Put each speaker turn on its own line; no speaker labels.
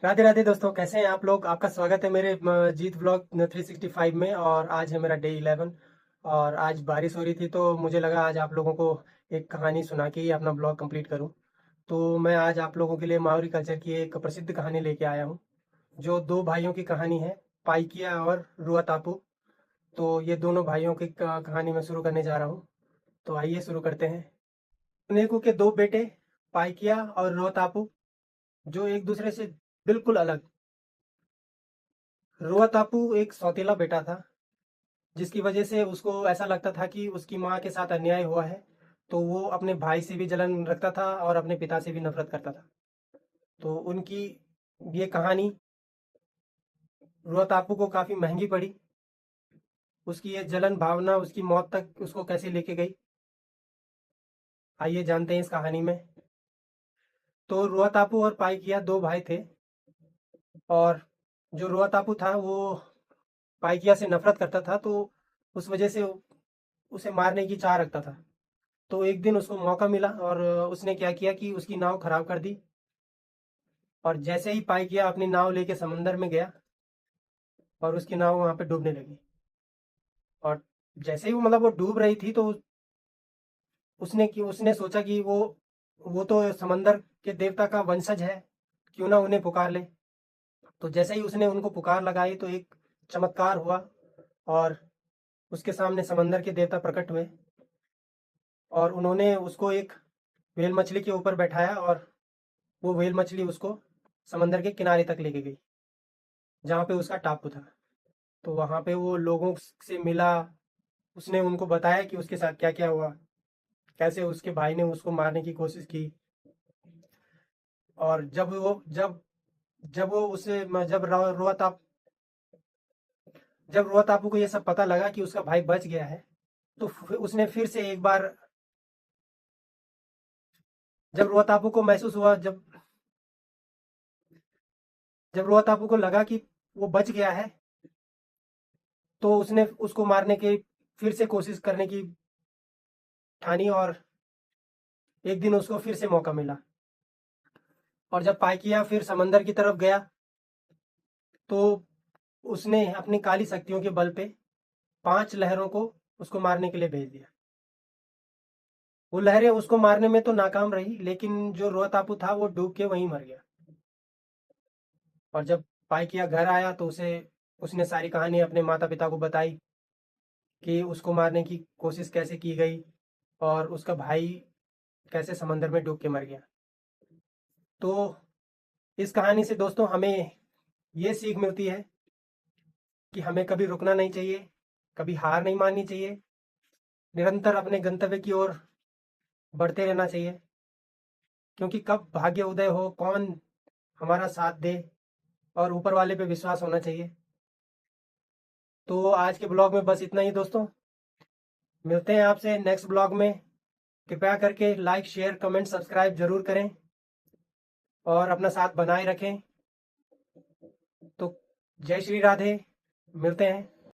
राधे राधे दोस्तों, कैसे हैं आप लोग। आपका स्वागत है मेरे जीत ब्लॉग 365 में। और आज है मेरा डे 11। और आज बारिश हो रही थी तो मुझे लगा आज आप लोगों को एक कहानी सुना के ही अपना ब्लॉग कंप्लीट करूं। तो मैं आज आप लोगों के लिए मावरी कल्चर की एक प्रसिद्ध कहानी लेके आया हूं, जो दो भाइयों की कहानी है, पाइकिया और रुआ तापू। तो ये दोनों भाइयों की कहानी मैं शुरू करने जा रहा हूँ। तो आइए शुरू करते हैं। नेकू के दो बेटे, पाइकिया और रुआ तापू, जो एक दूसरे से बिल्कुल अलग। रुआ तापू एक सौतेला बेटा था, जिसकी वजह से उसको ऐसा लगता था कि उसकी माँ के साथ अन्याय हुआ है। तो वो अपने भाई से भी जलन रखता था और अपने पिता से भी नफरत करता था। तो उनकी ये कहानी रुआ तापू को काफी महंगी पड़ी। उसकी ये जलन भावना उसकी मौत तक उसको कैसे लेके गई, आइए जानते हैं इस कहानी में। तो रुआ तापू और पाइकिया दो भाई थे। और जो रुआ तापू था वो पाइकिया से नफरत करता था, तो उस वजह से उसे मारने की चाह रखता था। तो एक दिन उसको मौका मिला और उसने क्या किया कि उसकी नाव खराब कर दी। और जैसे ही पाइकिया अपनी नाव लेके समंदर में गया और उसकी नाव वहां पे डूबने लगी। और जैसे ही वो डूब रही थी, तो उसने सोचा कि वो तो समंदर के देवता का वंशज है, क्यों ना उन्हें पुकार ले। तो जैसे ही उसने उनको पुकार लगाई तो एक चमत्कार हुआ और उसके सामने समंदर के देवता प्रकट हुए। और उन्होंने उसको एक व्हेल मछली के ऊपर बैठाया और वो व्हेल मछली उसको समंदर के किनारे तक लेके गई, जहाँ पे उसका टापू था। तो वहाँ पे वो लोगों से मिला। उसने उनको बताया कि उसके साथ क्या क्या हुआ, कैसे उसके भाई ने उसको मारने की कोशिश की। और जब वो उसे जब रुआ तापू को ये सब पता लगा कि उसका भाई बच गया है, तो उसने फिर से एक बार, जब रुआ तापू को महसूस हुआ जब जब रुआ तापू को लगा कि वो बच गया है, तो उसने उसको मारने की फिर से कोशिश करने की ठानी। और एक दिन उसको फिर से मौका मिला। और जब पाइकिया फिर समंदर की तरफ गया, तो उसने अपनी काली शक्तियों के बल पे 5 लहरों को उसको मारने के लिए भेज दिया। वो लहरें उसको मारने में तो नाकाम रही, लेकिन जो रोआ तापू था वो डूब के वहीं मर गया। और जब पाइकिया घर आया तो उसे उसने सारी कहानी अपने माता पिता को बताई कि उसको मारने की कोशिश कैसे की गई और उसका भाई कैसे समंदर में डूब के मर गया। तो इस कहानी से दोस्तों हमें ये सीख मिलती है कि हमें कभी रुकना नहीं चाहिए, कभी हार नहीं माननी चाहिए, निरंतर अपने गंतव्य की ओर बढ़ते रहना चाहिए। क्योंकि कब भाग्य उदय हो, कौन हमारा साथ दे, और ऊपर वाले पे विश्वास होना चाहिए। तो आज के ब्लॉग में बस इतना ही दोस्तों। मिलते हैं आपसे नेक्स्ट ब्लॉग में। कृपया करके लाइक शेयर कमेंट सब्सक्राइब जरूर करें और अपना साथ बनाए रखें। तो जय श्री राधे, मिलते हैं।